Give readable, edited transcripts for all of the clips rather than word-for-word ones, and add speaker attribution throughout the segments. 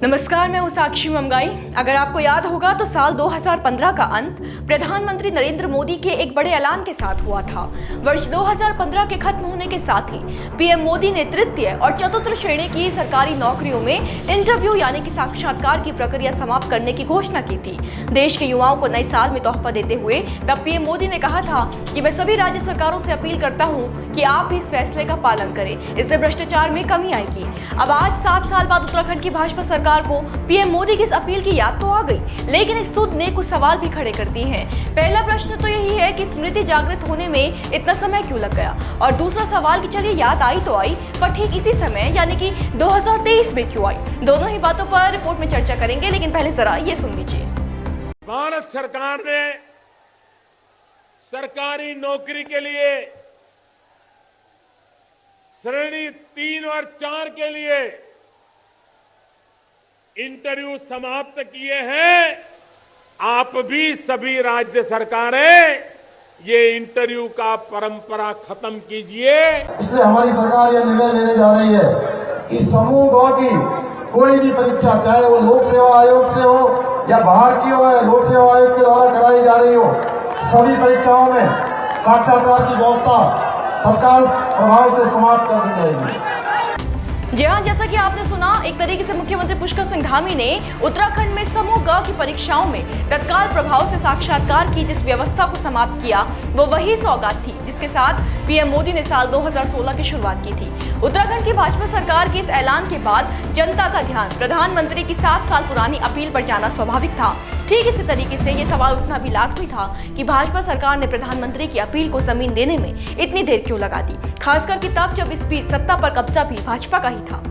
Speaker 1: नमस्कार, मैं हूं साक्षी मंगाई। अगर आपको याद होगा तो साल 2015 का अंत प्रधानमंत्री नरेंद्र मोदी के एक बड़े ऐलान के साथ हुआ था। वर्ष 2015 के खत्म होने के साथ ही पीएम मोदी ने तृतीय और चतुर्थ श्रेणी की सरकारी नौकरियों में इंटरव्यू यानी कि साक्षात्कार की प्रक्रिया समाप्त करने की घोषणा की थी। देश के युवाओं को नए साल में तोहफा देते हुए तब पीएम मोदी ने कहा था कि मैं सभी राज्य सरकारों से अपील करता हूँ कि आप भी इस फैसले का पालन करें, इससे भ्रष्टाचार में कमी आएगी। अब आज 7 साल बाद उत्तराखंड की भाजपा सरकार को पीएम मोदी की इस अपील की याद तो आ गई, लेकिन इस सूद ने कुछ सवाल भी खड़े कर दिए हैं। पहला प्रश्न तो यही है कि स्मृति जागृत होने में इतना समय क्यों लग गया, और दूसरा सवाल कि चलिए याद आई तो आई, पर ठीक इसी समय यानी कि 2023 में क्यों आई। दोनों ही बातों पर रिपोर्ट में चर्चा करेंगे, लेकिन पहले जरा ये सुन लीजिए।
Speaker 2: भारत सरकार ने सरकारी नौकरी के लिए श्रेणी 3 और 4 के लिए इंटरव्यू समाप्त किए हैं। आप भी सभी राज्य सरकारें ये इंटरव्यू का परंपरा खत्म कीजिए।
Speaker 3: इसलिए हमारी सरकार यह निर्णय लेने जा रही है कि समूह ग की कोई भी परीक्षा, चाहे वो लोक सेवा आयोग से हो या बाहर की हो या लोक सेवा आयोग के द्वारा कराई जा रही हो, सभी परीक्षाओं में साक्षात्कार की व्यवस्था तत्काल प्रभाव से समाप्त कर दी जाएगी।
Speaker 1: जी हाँ, जैसा कि आपने सुना, एक तरीके से मुख्यमंत्री पुष्कर सिंह धामी ने उत्तराखंड में समूह ग की परीक्षाओं में तत्काल प्रभाव से साक्षात्कार की जिस व्यवस्था को समाप्त किया, वो वही सौगात थी जिसके साथ पीएम मोदी ने साल 2016 की शुरुआत की थी। उत्तराखंड की भाजपा सरकार के इस ऐलान के बाद जनता का ध्यान प्रधानमंत्री की 7 साल पुरानी अपील पर जाना स्वाभाविक था। ठीक इसी तरीके से ये सवाल उठना भी लाजमी था कि भाजपा सरकार ने प्रधानमंत्री की अपील को जमीन देने में इतनी देर क्यों लगा दी, खासकर कि तब जब इस बीच सत्ता पर कब्जा भी भाजपा का ही था।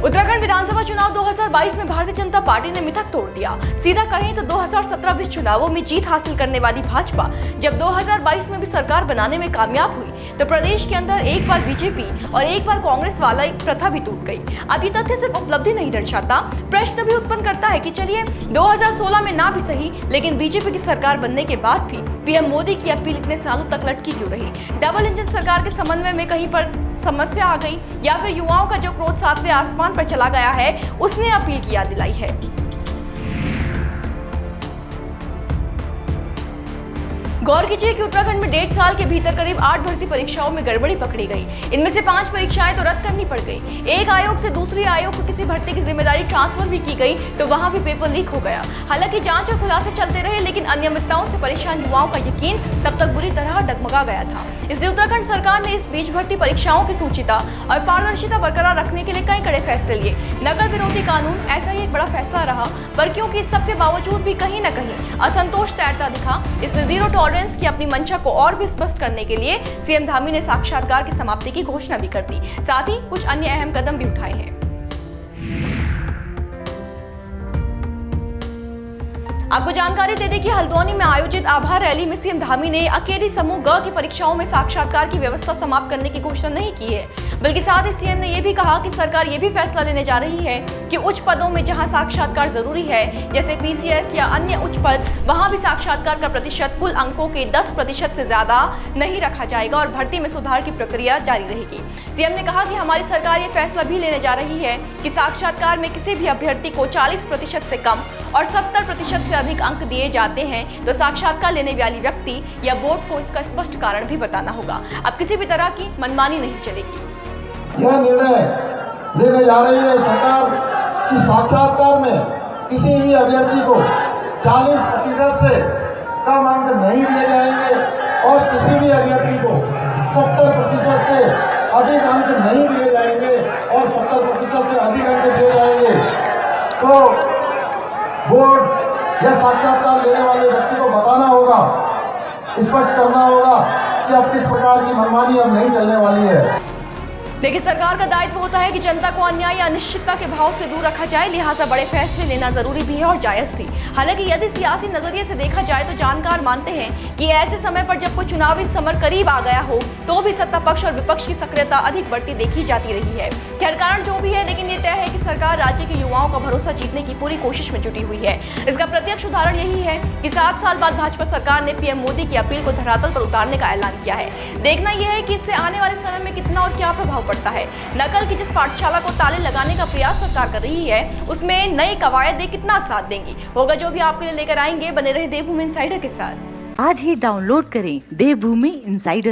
Speaker 1: उत्तराखंड विधानसभा चुनाव 2022 में भारतीय जनता पार्टी ने मिथक तोड़ दिया। सीधा कहें तो 2017-20 चुनावों में जीत हासिल करने वाली भाजपा जब 2022 में भी सरकार बनाने में कामयाब हुई तो प्रदेश के अंदर एक बार बीजेपी और एक बार कांग्रेस वाला एक प्रथा भी टूट गई। अब ये तथ्य सिर्फ उपलब्धि नहीं दर्शाता, प्रश्न भी उत्पन्न करता है कि चलिए 2016 में ना भी सही, लेकिन बीजेपी की सरकार बनने के बाद भी पीएम मोदी की अपील इतने सालों तक लटकी क्यों रही। डबल इंजन सरकार के समन्वय में कहीं पर समस्या आ गई, या फिर युवाओं का जो क्रोध 7वें आसमान पर चला गया है उसने अपील की याद दिलाई है। गौर कीजिए कि उत्तराखंड में 1.5 साल के भीतर करीब 8 भर्ती परीक्षाओं में गड़बड़ी पकड़ी गई। इनमें से 5 परीक्षाएं तो रद्द करनी पड़ गई। एक आयोग से दूसरे आयोग को किसी भर्ती की जिम्मेदारी ट्रांसफर भी की गई तो वहां भी पेपर लीक हो गया। हालांकि जांच और खुलासे चलते रहे, लेकिन अनियमितताओं से परेशान युवाओं का यकीन तब तक बुरी तरह डगमगा गया था। इसलिए उत्तराखंड सरकार ने इस बीच भर्ती परीक्षाओं की सूचिता और पारदर्शिता बरकरार रखने के लिए कई कड़े फैसले लिए। नकल विरोधी कानून ऐसा ही एक बड़ा फैसला रहा, पर क्योंकि इस सबके बावजूद भी कहीं न कहीं असंतोष तैरता दिखा, इसने जीरो टॉलरेंस की अपनी मंशा को और भी स्पष्ट करने के लिए सीएम धामी ने साक्षात्कार की समाप्ति की घोषणा भी कर दी। साथ ही कुछ अन्य अहम कदम भी उठाए हैं। आपको जानकारी दे दें कि हल्द्वानी में आयोजित आभार रैली में सीएम धामी ने अकेली समूह ग की परीक्षाओं में साक्षात्कार की व्यवस्था समाप्त करने की घोषणा नहीं की है, बल्कि साथ ही सीएम ने यह भी कहा कि सरकार ये भी फैसला लेने जा रही है कि उच्च पदों में जहां साक्षात्कार जरूरी है, जैसे पीसीएस या अन्य उच्च पद, वहां भी साक्षात्कार का प्रतिशत कुल अंकों के 10% से ज्यादा नहीं रखा जाएगा और भर्ती में सुधार की प्रक्रिया जारी रहेगी। सीएम ने कहा कि हमारी सरकार ये फैसला भी लेने जा रही है कि साक्षात्कार में किसी भी अभ्यर्थी को 40% से कम और 70% से अधिक अंक दिए जाते हैं तो साक्षात्कार लेने वाली व्यक्ति या बोर्ड को इसका स्पष्ट कारण भी बताना होगा। अब किसी भी तरह की मनमानी नहीं चलेगी।
Speaker 3: यह निर्णय लेने जा रही है सरकार कि साक्षात्कार में किसी भी अभ्यर्थी को 40% से कम अंक नहीं दिए जाएंगे और किसी भी अभ्यर्थी को 70% से अधिक अंक नहीं दिए जाएंगे और 70% से अधिक अंक दिए जाएंगे तो बोर्ड या साक्षात्कार लेने वाले व्यक्ति को बताना होगा, स्पष्ट करना होगा कि अब किस प्रकार की मनमानी अब नहीं चलने वाली है।
Speaker 1: देखिए, सरकार का दायित्व होता है कि जनता को अन्याय या अनिश्चितता के भाव से दूर रखा जाए, लिहाजा बड़े फैसले लेना जरूरी भी है और जायज भी। हालांकि यदि सियासी नजरिए से देखा जाए तो जानकार मानते हैं कि ऐसे समय पर जब कोई चुनावी समर करीब आ गया हो तो भी सत्ता पक्ष और विपक्ष की सक्रियता अधिक बढ़ती देखी जाती रही है। खैर, कारण जो भी है, लेकिन ये तय है कि सरकार राज्य के युवाओं का भरोसा जीतने की पूरी कोशिश में जुटी हुई है। इसका प्रत्यक्ष उदाहरण यही है कि 7 साल बाद भाजपा सरकार ने पीएम मोदी की अपील को धरातल पर उतारने का ऐलान किया है। देखना यह है कि इससे आने वाले समय में कितना और क्या प्रभाव पड़ता है। नकल की जिस पाठशाला को ताले लगाने का प्रयास सरकार कर रही है, उसमें नई कवायदें कितना साथ देंगी, होगा जो भी आपके लिए लेकर आएंगे। बने रहे देवभूमि इनसाइडर के साथ।
Speaker 4: आज ही डाउनलोड करें देवभूमि इनसाइडर।